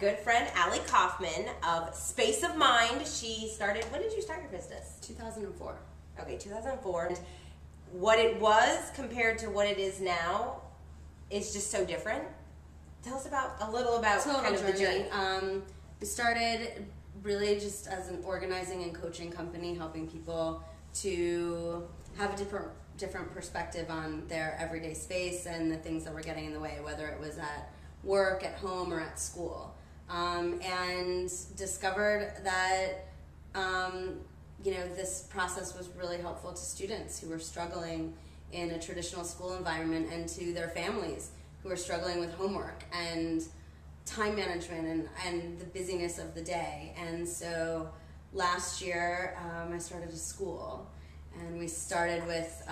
good friend Ali Kaufman of Space of Mind. She started, when did you start your business? 2004. Okay, 2004. And what it was compared to what it is now is just so different. Tell us a little about kind of the journey. We started really just as an organizing and coaching company, helping people to have a different perspective on their everyday space and the things that were getting in the way, whether it was at work, at home, or at school. And discovered that this process was really helpful to students who were struggling in a traditional school environment, and to their families who were struggling with homework and time management and the busyness of the day. And so last year I started a school, and we started with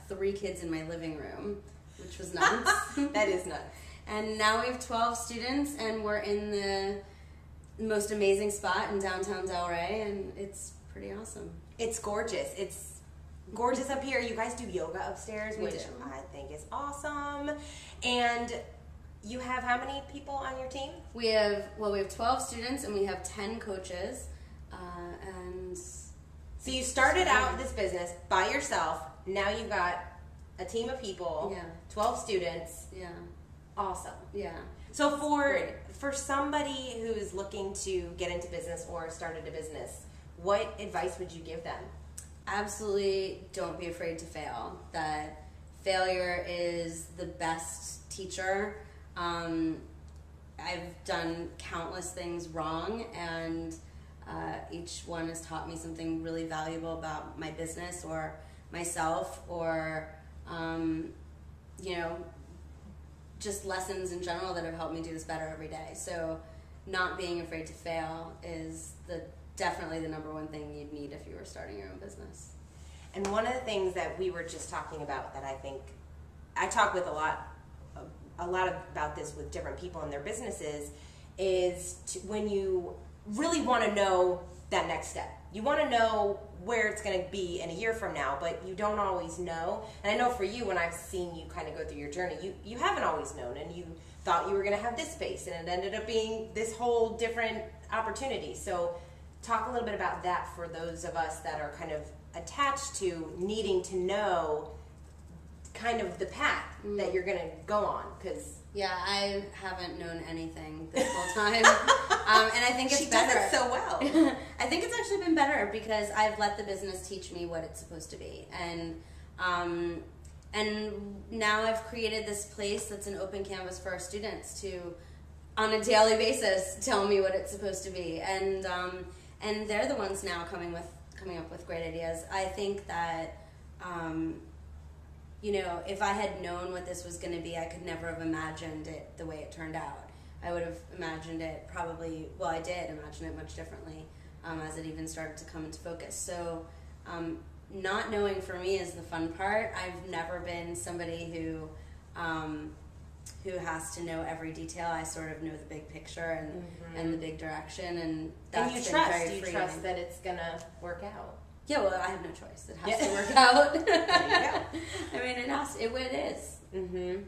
3 kids in my living room, which was nuts. That is nuts. And now we have 12 students, and we're in the most amazing spot in downtown Delray, and it's pretty awesome. It's gorgeous. It's gorgeous up here. You guys do yoga upstairs, which do. I think is awesome. And you have how many people on your team? We have 12 students, and we have 10 coaches. And so you started out this business by yourself. Now you've got a team of people, 12 students. Yeah. Awesome. Yeah. So for somebody who's looking to get into business or started a business, what advice would you give them? Absolutely don't be afraid to fail. That failure is the best teacher. I've done countless things wrong, and each one has taught me something really valuable about my business or myself, or just lessons in general that have helped me do this better every day. So not being afraid to fail is definitely the number one thing you'd need if you were starting your own business. And one of the things that we were just talking about that I think I talk with a lot about this with different people in their businesses is when you really want to know that next step. You want to know where it's going to be in a year from now, but you don't always know. And I know for you, when I've seen you kind of go through your journey, you haven't always known, and you thought you were going to have this space, and it ended up being this whole different opportunity. So talk a little bit about that for those of us that are kind of attached to needing to know kind of the path that you're going to go on, because I haven't known anything this whole time, and I think it's better. She does it so well. I think it's actually been better because I've let the business teach me what it's supposed to be, and now I've created this place that's an open canvas for our students to, on a daily basis, tell me what it's supposed to be, and they're the ones now coming up with great ideas. I think that if I had known what this was going to be, I could never have imagined it the way it turned out. I would have imagined it I did imagine it much differently as it even started to come into focus. So not knowing for me is the fun part. I've never been somebody who has to know every detail. I sort of know the big picture and the big direction, and that's you been trust. very You freeing. trust that it's going to work out. Yeah, well, I have no choice. It has to work out. There you go. I mean, it is. Mm-hmm.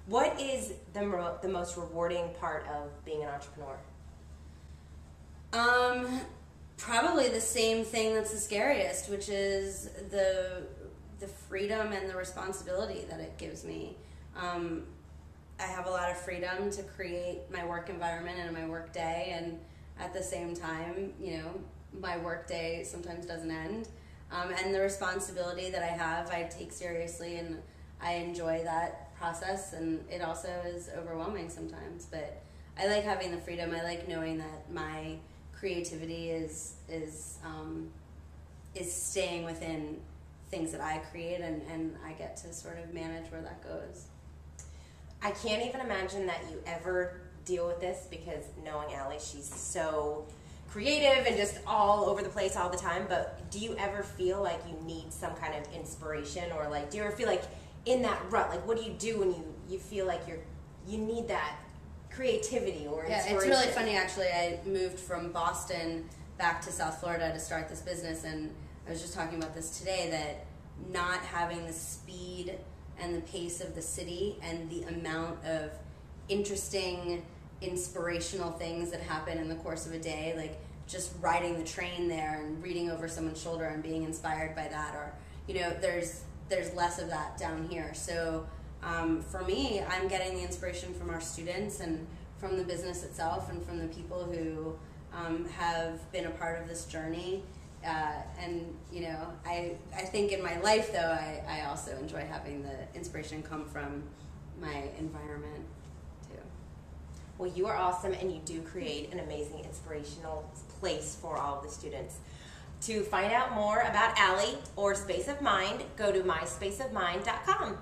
What is the most rewarding part of being an entrepreneur? Probably the same thing that's the scariest, which is the freedom and the responsibility that it gives me. I have a lot of freedom to create my work environment and my work day, and at the same time, my work day sometimes doesn't end. And the responsibility that I have, I take seriously, and I enjoy that process, and it also is overwhelming sometimes, but I like having the freedom. I like knowing that my creativity is staying within things that I create, and I get to sort of manage where that goes. I can't even imagine that you ever deal with this, because knowing Ali, she's so creative and just all over the place all the time, but do you ever feel like you need some kind of inspiration, or do you ever feel like in that rut, what do you do when you feel like you need that creativity or inspiration? Yeah, it's really funny actually. I moved from Boston back to South Florida to start this business, and I was just talking about this today, that not having the speed and the pace of the city and the amount of interesting inspirational things that happen in the course of a day, like just riding the train there and reading over someone's shoulder and being inspired by that, or there's less of that down here. So for me, I'm getting the inspiration from our students and from the business itself and from the people who have been a part of this journey. And I think in my life, though, I also enjoy having the inspiration come from my environment too. Well, you are awesome, and you do create an amazing inspirational place for all of the students. To find out more about Ali or Space of Mind, go to myspaceofmind.com.